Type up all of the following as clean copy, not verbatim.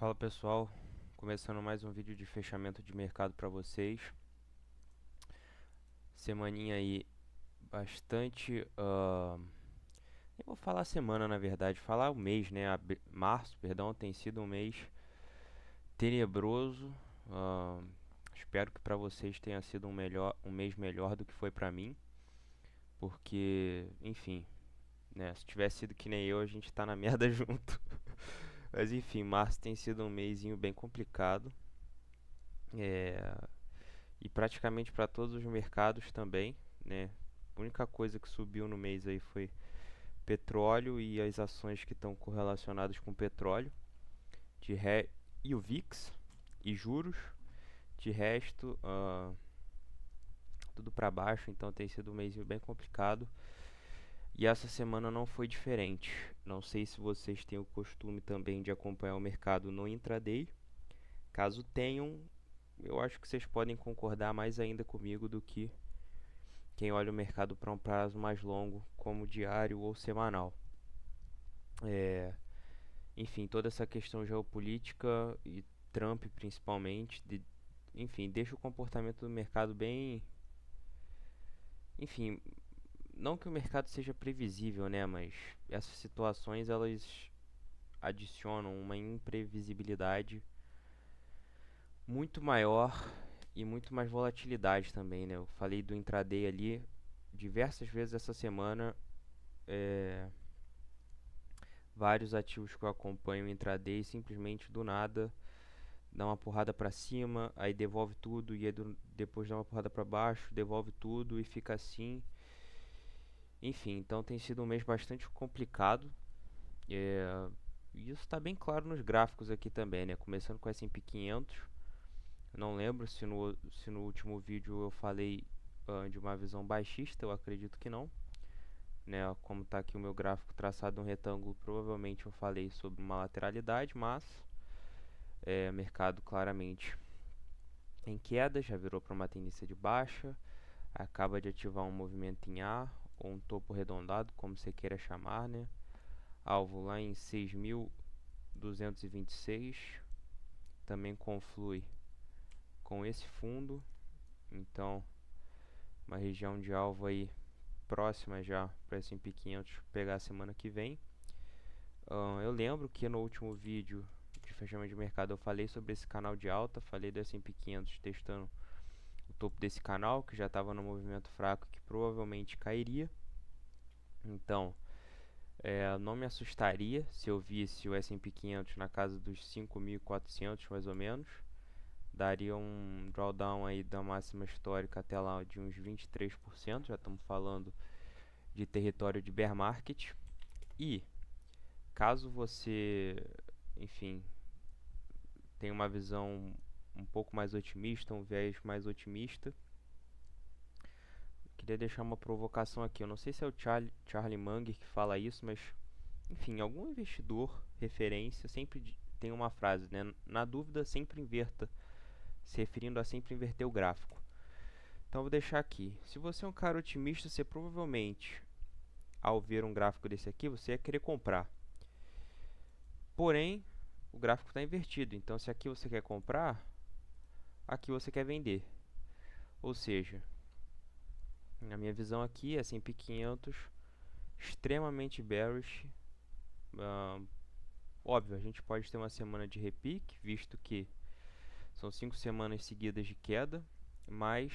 Fala pessoal, começando mais um vídeo de fechamento de mercado para vocês. Semaninha aí bastante, nem vou falar semana na verdade, falar o mês, né? Março, perdão, tem sido um mês tenebroso. ah, Espero que para vocês tenha sido um mês melhor do que foi para mim, porque, enfim, né? Se tivesse sido que nem eu, a gente tá na merda junto. Mas enfim, março tem sido um mêsinho bem complicado. É, e praticamente para todos os mercados também, né? A única coisa que subiu no mês aí foi petróleo e as ações que estão correlacionadas com petróleo, e o VIX e juros. De resto, tudo para baixo, então tem sido um mês bem complicado. E essa semana não foi diferente. Não sei se vocês têm o costume também de acompanhar o mercado no intraday. Caso tenham, eu acho que vocês podem concordar mais ainda comigo do que quem olha o mercado para um prazo mais longo, como diário ou semanal. É, Enfim, toda essa questão geopolítica e Trump principalmente, enfim, deixa o comportamento do mercado bem, enfim, não que o mercado seja previsível, né, mas essas situações elas adicionam uma imprevisibilidade muito maior e muito mais volatilidade também, né? Eu falei do intraday ali diversas vezes essa semana. é, Vários ativos que eu acompanho intraday simplesmente do nada dá uma porrada para cima, aí devolve tudo e aí depois dá uma porrada para baixo, devolve tudo e fica assim. Enfim, então tem sido um mês bastante complicado. É, e isso está bem claro nos gráficos aqui também, né? Começando com S&P 500. Eu não lembro se no último vídeo eu falei de uma visão baixista, eu acredito que não. Né, como está aqui o meu gráfico traçado um retângulo, provavelmente eu falei sobre uma lateralidade, mas mercado claramente em queda, já virou para uma tendência de baixa, acaba de ativar um movimento em A, ou um topo arredondado, como você queira chamar, né? Alvo lá em 6.226, também conflui com esse fundo, então uma região de alvo aí próxima já para S&P 500 pegar a semana que vem. Eu lembro que no último vídeo de fechamento de mercado eu falei sobre esse canal de alta, falei do S&P 500 testando o topo desse canal, que já estava no movimento fraco, que provavelmente cairia. Então, não me assustaria se eu visse o S&P 500 na casa dos 5.400 mais ou menos. Daria um drawdown aí da máxima histórica até lá de uns 23%, já estamos falando de território de bear market. E caso você, enfim, tenha uma visão um pouco mais otimista, um viés mais otimista, queria deixar uma provocação aqui. Eu não sei se é o Charlie Munger que fala isso, mas enfim, algum investidor referência sempre tem uma frase, né? Na dúvida, sempre inverta, se referindo a sempre inverter o gráfico. Então vou deixar aqui. Se você é um cara otimista, você provavelmente, ao ver um gráfico desse aqui, você ia querer comprar. Porém, o gráfico está invertido. Então, se aqui você quer comprar, aqui você quer vender. Ou seja, na minha visão aqui, S&P 500 extremamente bearish. Uh, Óbvio, a gente pode ter uma semana de repique, visto que são 5 semanas seguidas de queda, mas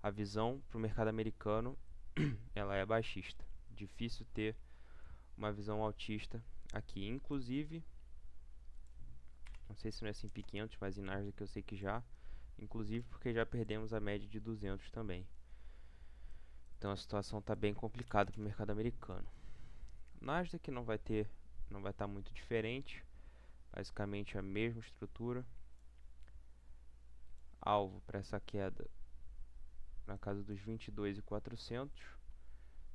a visão para o mercado americano ela é baixista. Difícil ter uma visão altista aqui. Inclusive, não sei se no S&P 500, mas em Nasdaq eu sei que já. Inclusive porque já perdemos a média de 200 também. Então a situação está bem complicada para o mercado americano. Nasdaq não vai estar muito diferente. Basicamente a mesma estrutura. Alvo para essa queda na casa dos 22.400,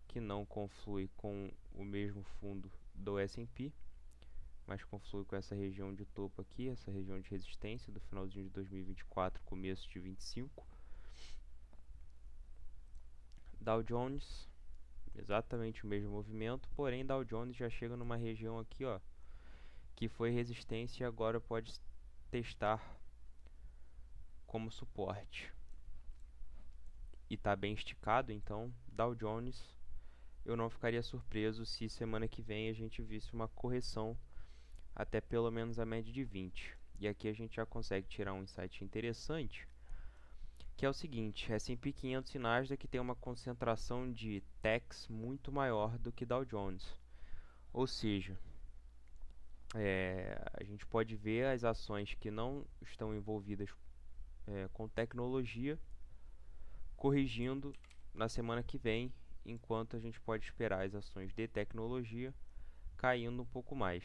que não conflui com o mesmo fundo do S&P, mas conflui com essa região de topo aqui, essa região de resistência do finalzinho de 2024, começo de 25. Dow Jones, exatamente o mesmo movimento, porém Dow Jones já chega numa região aqui, ó, que foi resistência e agora pode testar como suporte. E está bem esticado, então Dow Jones, eu não ficaria surpreso se semana que vem a gente visse uma correção até pelo menos a média de 20. E aqui a gente já consegue tirar um insight interessante, que é o seguinte: S&P 500 e Nasdaq tem uma concentração de techs muito maior do que Dow Jones. Ou seja, a gente pode ver as ações que não estão envolvidas com tecnologia corrigindo na semana que vem, enquanto a gente pode esperar as ações de tecnologia caindo um pouco mais.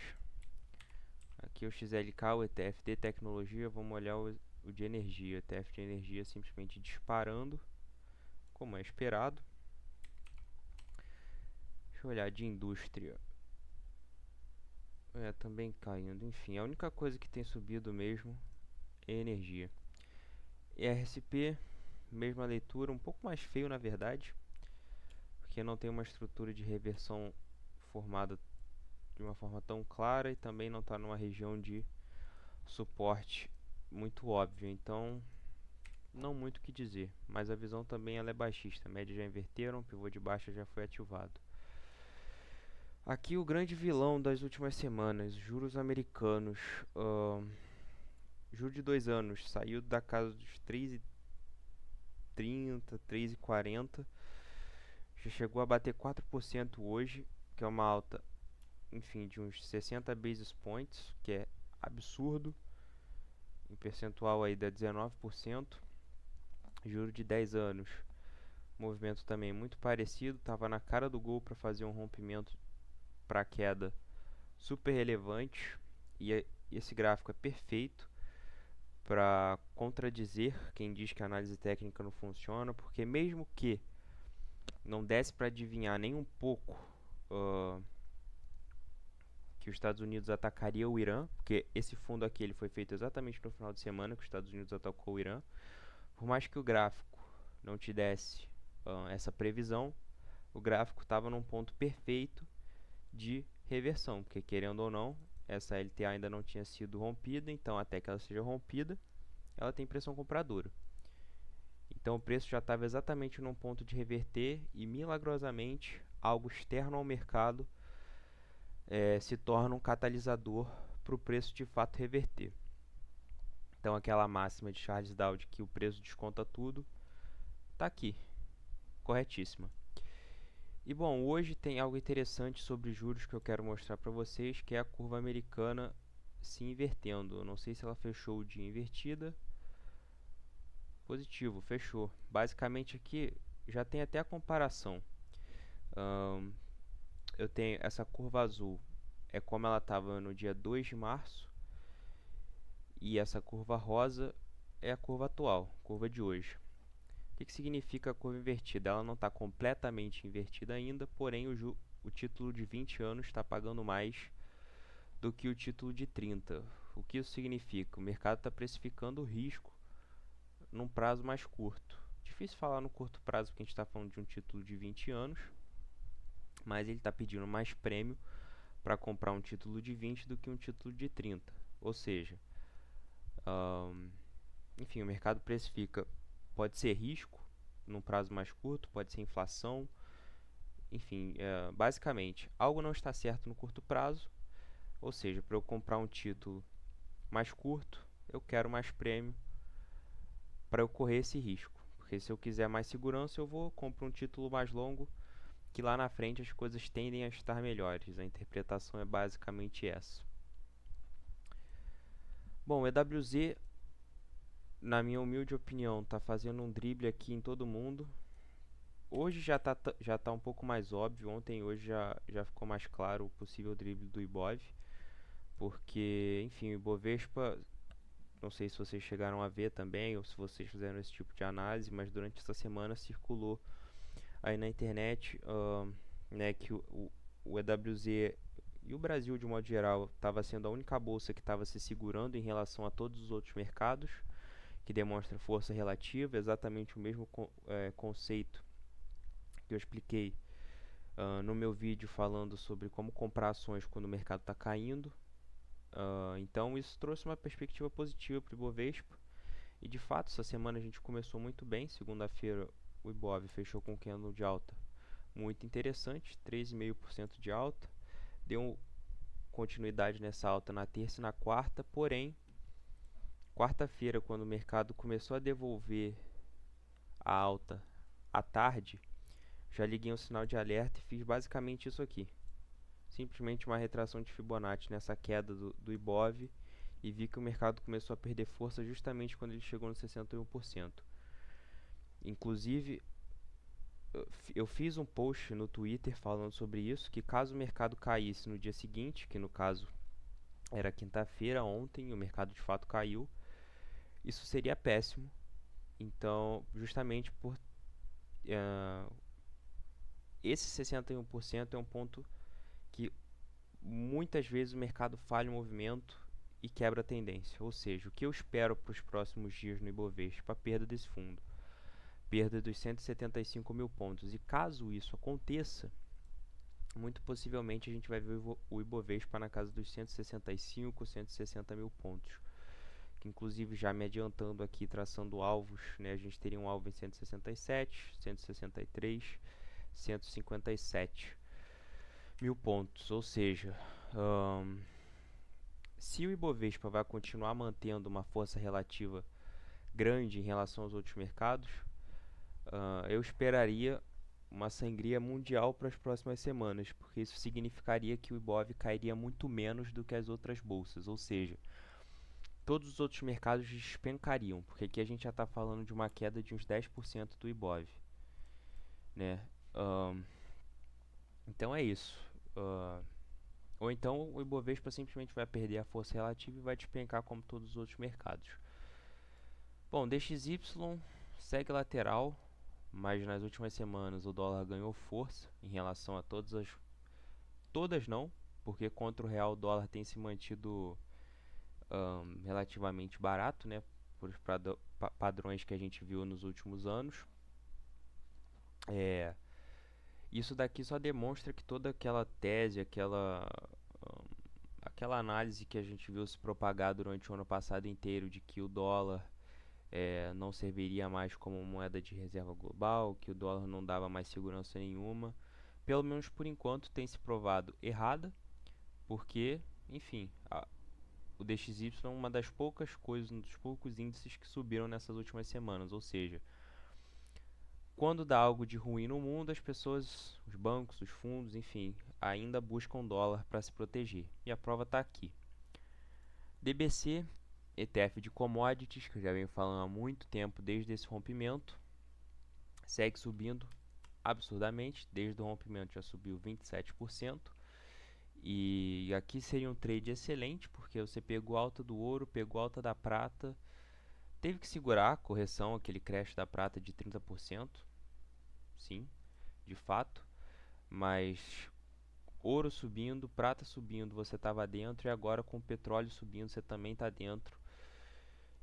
Aqui o XLK, o ETF de tecnologia, vamos olhar o de energia. O ETF de energia simplesmente disparando, como é esperado. Deixa eu olhar de indústria. Também caindo. Enfim, a única coisa que tem subido mesmo é energia. RSP, mesma leitura, um pouco mais feio na verdade, porque não tem uma estrutura de reversão formada de uma forma tão clara e também não está numa região de suporte muito óbvio, então não muito o que dizer, mas a visão também ela é baixista, a média já inverteram, o pivô de baixa já foi ativado. Aqui o grande vilão das últimas semanas, juros americanos. Juro de 2 anos saiu da casa dos 3,30, 3,40, já chegou a bater 4% hoje, que é uma alta, enfim, de uns 60 basis points, que é absurdo. Em percentual aí dá 19%. Juro de 10 anos, movimento também muito parecido, estava na cara do gol para fazer um rompimento para queda super relevante, e esse gráfico é perfeito para contradizer quem diz que a análise técnica não funciona, porque mesmo que não desse para adivinhar nem um pouco que os Estados Unidos atacaria o Irã, porque esse fundo aqui ele foi feito exatamente no final de semana que os Estados Unidos atacou o Irã, por mais que o gráfico não te desse essa previsão, o gráfico estava num ponto perfeito de reversão, porque querendo ou não, essa LTA ainda não tinha sido rompida, então até que ela seja rompida, ela tem pressão compradora. Então o preço já estava exatamente num ponto de reverter e milagrosamente algo externo ao mercado se torna um catalisador para o preço de fato reverter. Então aquela máxima de Charles Dow de que o preço desconta tudo, está aqui, corretíssima. E bom, hoje tem algo interessante sobre juros que eu quero mostrar para vocês, que é a curva americana se invertendo. Eu não sei se ela fechou o dia invertida. Positivo, fechou. Basicamente aqui já tem até a comparação. Eu tenho essa curva azul, é como ela estava no dia 2 de março. E essa curva rosa é a curva atual, curva de hoje. O que significa a curva invertida? Ela não está completamente invertida ainda, porém o título de 20 anos está pagando mais do que o título de 30. O que isso significa? O mercado está precificando o risco num prazo mais curto. Difícil falar no curto prazo porque a gente está falando de um título de 20 anos, mas ele está pedindo mais prêmio para comprar um título de 20 do que um título de 30. Ou seja, enfim, o mercado precifica, pode ser risco num prazo mais curto, pode ser inflação, enfim, basicamente, algo não está certo no curto prazo, ou seja, para eu comprar um título mais curto, eu quero mais prêmio para eu correr esse risco, porque se eu quiser mais segurança, eu vou comprar um título mais longo, que lá na frente as coisas tendem a estar melhores. A interpretação é basicamente essa. Bom, o EWZ, na minha humilde opinião, está fazendo um drible aqui em todo mundo. Hoje já tá um pouco mais óbvio, ontem e hoje já ficou mais claro o possível drible do Ibov, porque, enfim, o Ibovespa, não sei se vocês chegaram a ver também, ou se vocês fizeram esse tipo de análise, mas durante essa semana circulou aí na internet né, que o EWZ e o Brasil, de modo geral, estava sendo a única bolsa que estava se segurando em relação a todos os outros mercados, que demonstra força relativa, exatamente o mesmo conceito que eu expliquei no meu vídeo falando sobre como comprar ações quando o mercado está caindo. Então isso trouxe uma perspectiva positiva para o Ibovespa. E de fato, essa semana a gente começou muito bem. Segunda-feira o Ibov fechou com um candle de alta muito interessante, 13,5% de alta. Deu continuidade nessa alta na terça e na quarta, porém, quarta-feira, quando o mercado começou a devolver a alta à tarde, já liguei um sinal de alerta e fiz basicamente isso aqui. Simplesmente uma retração de Fibonacci nessa queda do Ibov, e vi que o mercado começou a perder força justamente quando ele chegou no 61%. Inclusive, eu fiz um post no Twitter falando sobre isso, que caso o mercado caísse no dia seguinte, que no caso era quinta-feira, ontem, o mercado de fato caiu, isso seria péssimo. Então, justamente por esse 61% é um ponto que muitas vezes o mercado falha o movimento e quebra a tendência. Ou seja, o que eu espero para os próximos dias no Ibovespa? A perda desse fundo, perda dos 175 mil pontos. E caso isso aconteça, muito possivelmente a gente vai ver o Ibovespa na casa dos 165, 160 mil pontos. Que inclusive, já me adiantando aqui, traçando alvos, né, a gente teria um alvo em 167, 163, 157 mil pontos. Ou seja, se o Ibovespa vai continuar mantendo uma força relativa grande em relação aos outros mercados, eu esperaria uma sangria mundial para as próximas semanas, porque isso significaria que o Ibov cairia muito menos do que as outras bolsas, ou seja, todos os outros mercados despencariam, porque aqui a gente já está falando de uma queda de uns 10% do Ibov, né? Então é isso. Ou então o Ibovespa simplesmente vai perder a força relativa e vai despencar como todos os outros mercados. Bom, DXY segue lateral, mas nas últimas semanas o dólar ganhou força em relação a todas não, porque contra o real o dólar tem se mantido relativamente barato, né, por padrões que a gente viu nos últimos anos. Isso daqui só demonstra que toda aquela tese, aquela análise que a gente viu se propagar durante o ano passado inteiro de que o dólar não serviria mais como moeda de reserva global, que o dólar não dava mais segurança nenhuma, pelo menos por enquanto tem se provado errada, porque, enfim, o DXY é uma das poucas coisas, um dos poucos índices que subiram nessas últimas semanas, ou seja, quando dá algo de ruim no mundo, as pessoas, os bancos, os fundos, enfim, ainda buscam dólar para se proteger. E a prova está aqui. DBC, ETF de commodities, que eu já venho falando há muito tempo desde esse rompimento, segue subindo absurdamente. Desde o rompimento já subiu 27%. E aqui seria um trade excelente, porque você pegou alta do ouro, pegou alta da prata, teve que segurar a correção, aquele crash da prata de 30%, sim, de fato, mas ouro subindo, prata subindo, você estava dentro, e agora com o petróleo subindo, você também está dentro.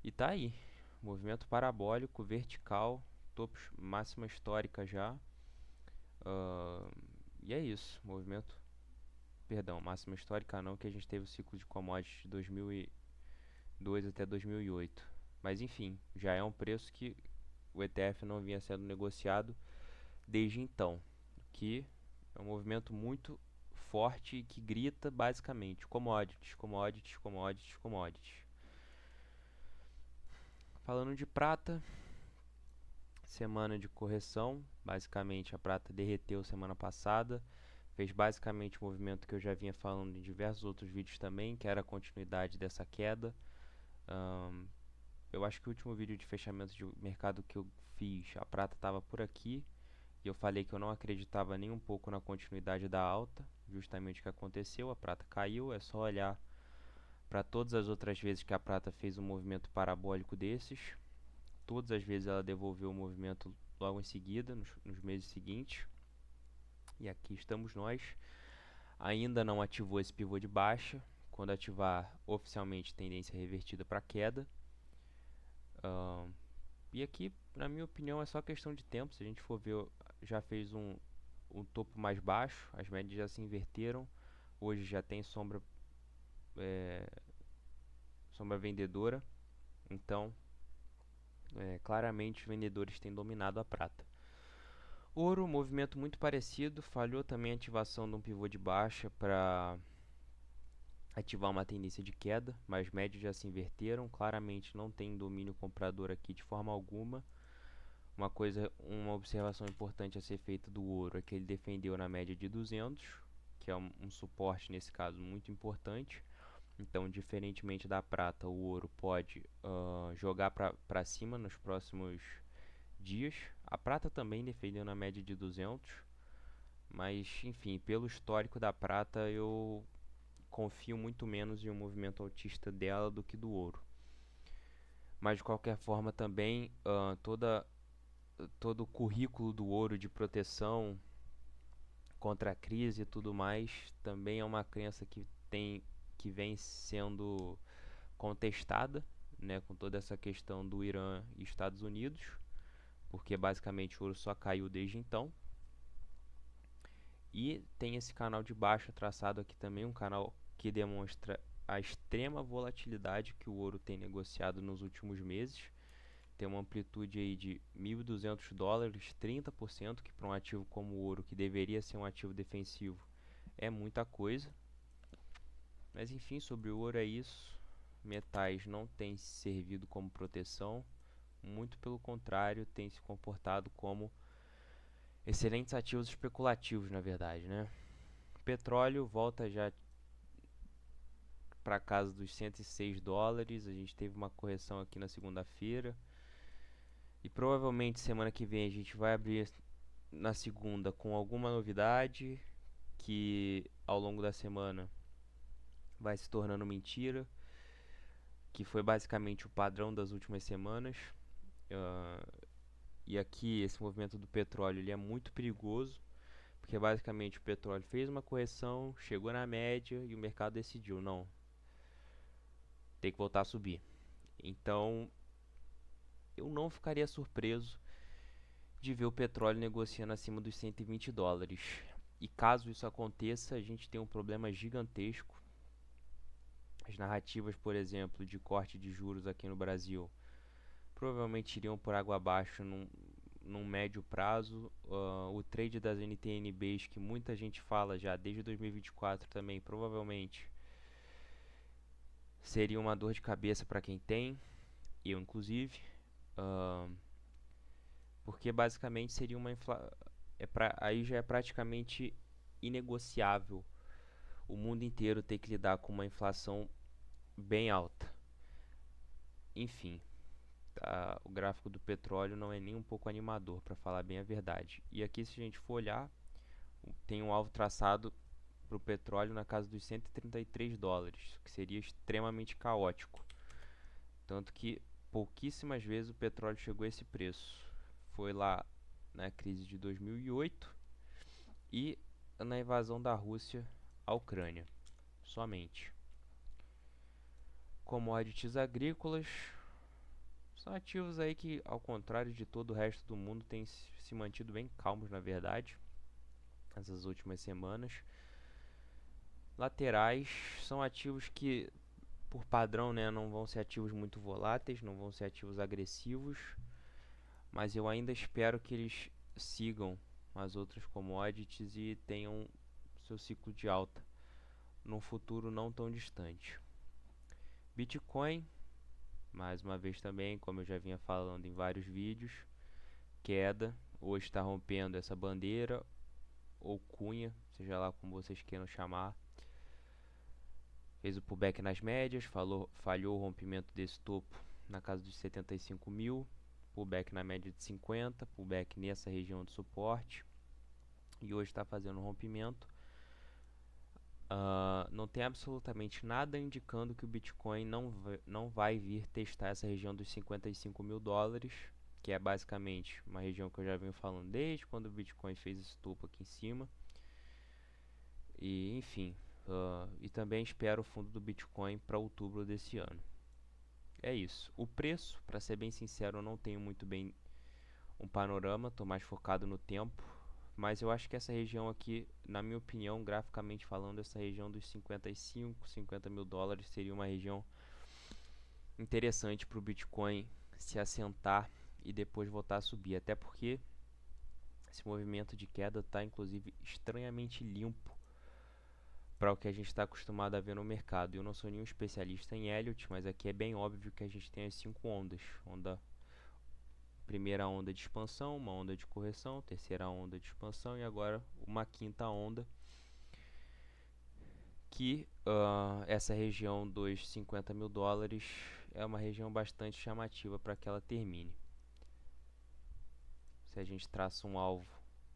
E tá aí, movimento parabólico, vertical, topos, máxima histórica já. E é isso, máxima histórica não, que a gente teve o ciclo de commodities de 2002 até 2008. Mas enfim, já é um preço que o ETF não vinha sendo negociado desde então, que é um movimento muito forte e que grita basicamente commodities, commodities, commodities, commodities. Falando de prata, semana de correção, basicamente a prata derreteu semana passada, fez basicamente o movimento que eu já vinha falando em diversos outros vídeos também, que era a continuidade dessa queda. Eu acho que o último vídeo de fechamento de mercado que eu fiz, a prata estava por aqui, e eu falei que eu não acreditava nem um pouco na continuidade da alta, justamente o que aconteceu, a prata caiu, é só olhar para todas as outras vezes que a prata fez um movimento parabólico desses, todas as vezes ela devolveu o movimento logo em seguida, nos meses seguintes, e aqui estamos nós, ainda não ativou esse pivô de baixa, quando ativar oficialmente tendência revertida para queda. E aqui, na minha opinião, é só questão de tempo. Se a gente for ver, já fez um topo mais baixo, as médias já se inverteram, hoje já tem sombra sombra vendedora. Então, claramente os vendedores têm dominado a prata. Ouro, movimento muito parecido, falhou também a ativação de um pivô de baixa para ativar uma tendência de queda, mas médios já se inverteram, claramente não tem domínio comprador aqui de forma alguma. Uma observação importante a ser feita do ouro é que ele defendeu na média de 200, que é um suporte nesse caso muito importante. Então, diferentemente da prata, o ouro pode jogar para cima nos próximos dias. A prata também defendeu na média de 200, mas enfim, pelo histórico da prata, eu confio muito menos em um movimento altista dela do que do ouro. Mas de qualquer forma também todo o currículo do ouro de proteção contra a crise e tudo mais também é uma crença que vem sendo contestada, né, com toda essa questão do Irã e Estados Unidos, porque basicamente o ouro só caiu desde então. E tem esse canal de baixa traçado aqui também, um canal que demonstra a extrema volatilidade que o ouro tem negociado nos últimos meses. Tem uma amplitude aí de $1.200, 30%, que para um ativo como o ouro, que deveria ser um ativo defensivo, é muita coisa. Mas enfim, sobre o ouro é isso. Metais não têm servido como proteção, muito pelo contrário, tem se comportado como excelentes ativos especulativos, na verdade, né? O petróleo volta já para casa dos $106. A gente teve uma correção aqui na segunda-feira. E provavelmente semana que vem a gente vai abrir na segunda com alguma novidade que ao longo da semana vai se tornando mentira, que foi basicamente o padrão das últimas semanas. E aqui esse movimento do petróleo ele é muito perigoso, porque basicamente o petróleo fez uma correção, chegou na média e o mercado decidiu, não, tem que voltar a subir. Então eu não ficaria surpreso de ver o petróleo negociando acima dos $120. E caso isso aconteça, a gente tem um problema gigantesco. As narrativas, por exemplo, de corte de juros aqui no Brasil provavelmente iriam por água abaixo num médio prazo. O trade das NTNBs, que muita gente fala já desde 2024 também, provavelmente seria uma dor de cabeça para quem tem, eu inclusive, porque basicamente seria aí já é praticamente inegociável o mundo inteiro ter que lidar com uma inflação bem alta. Enfim, o gráfico do petróleo não é nem um pouco animador, para falar bem a verdade. E aqui, se a gente for olhar, tem um alvo traçado para o petróleo na casa dos $133, que seria extremamente caótico. Tanto que pouquíssimas vezes o petróleo chegou a esse preço. Foi lá na crise de 2008 e na invasão da Rússia à Ucrânia, somente. Commodities agrícolas são ativos aí que, ao contrário de todo o resto do mundo, têm se mantido bem calmos, na verdade, essas últimas semanas. Laterais são ativos que, por padrão, né, não vão ser ativos muito voláteis, não vão ser ativos agressivos, mas eu ainda espero que eles sigam as outras commodities e tenham seu ciclo de alta num futuro não tão distante. Bitcoin, mais uma vez também, como eu já vinha falando em vários vídeos, queda, hoje está rompendo essa bandeira ou cunha, seja lá como vocês queiram chamar. Fez o pullback nas médias, falhou o rompimento desse topo na casa dos 75 mil, pullback na média de 50, pullback nessa região de suporte, e hoje está fazendo um rompimento. Não tem absolutamente nada indicando que o Bitcoin não vai vir testar essa região dos 55 mil dólares, que é basicamente uma região que eu já venho falando desde quando o Bitcoin fez esse topo aqui em cima. E enfim, e também espero o fundo do Bitcoin para outubro desse ano. É isso. O preço, para ser bem sincero, eu não tenho muito bem um panorama, estou mais focado no tempo. mas eu acho que essa região aqui, na minha opinião, graficamente falando, essa região dos 55, 50 mil dólares seria uma região interessante para o Bitcoin se assentar e depois voltar a subir, até porque esse movimento de queda está inclusive estranhamente limpo para o que a gente está acostumado a ver no mercado. Eu não sou nenhum especialista em Elliott, mas aqui é bem óbvio que a gente tem as 5 ondas. Primeira onda de expansão, uma onda de correção, terceira onda de expansão e agora uma quinta onda, que essa região dos 50 mil dólares é uma região bastante chamativa para que ela termine. Se a gente traça um alvo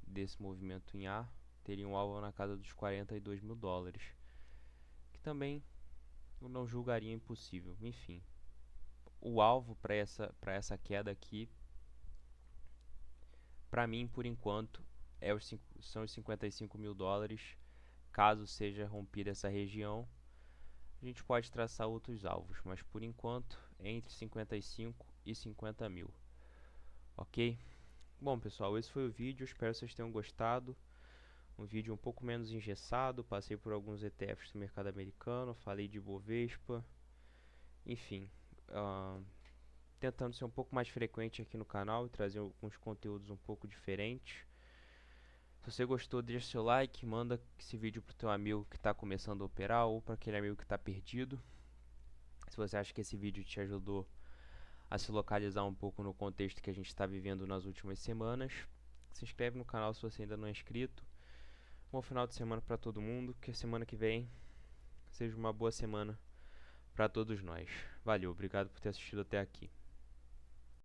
desse movimento em A, teria um alvo na casa dos 42 mil dólares, que também eu não julgaria impossível. Enfim, o alvo para essa queda aqui, para mim, por enquanto, são os 55 mil dólares. Caso seja rompida essa região, a gente pode traçar outros alvos, mas por enquanto entre 55 e 50 mil. Ok? Bom, pessoal, esse foi o vídeo. Espero que vocês tenham gostado. Um vídeo um pouco menos engessado. Passei por alguns ETFs do mercado americano, falei de Bovespa, enfim, tentando ser um pouco mais frequente aqui no canal e trazer alguns conteúdos um pouco diferentes. Se você gostou, deixa seu like, manda esse vídeo pro teu amigo que está começando a operar ou para aquele amigo que está perdido. Se você acha que esse vídeo te ajudou a se localizar um pouco no contexto que a gente está vivendo nas últimas semanas, se inscreve no canal se você ainda não é inscrito. Bom final de semana para todo mundo, que a semana que vem seja uma boa semana para todos nós. Valeu, obrigado por ter assistido até aqui.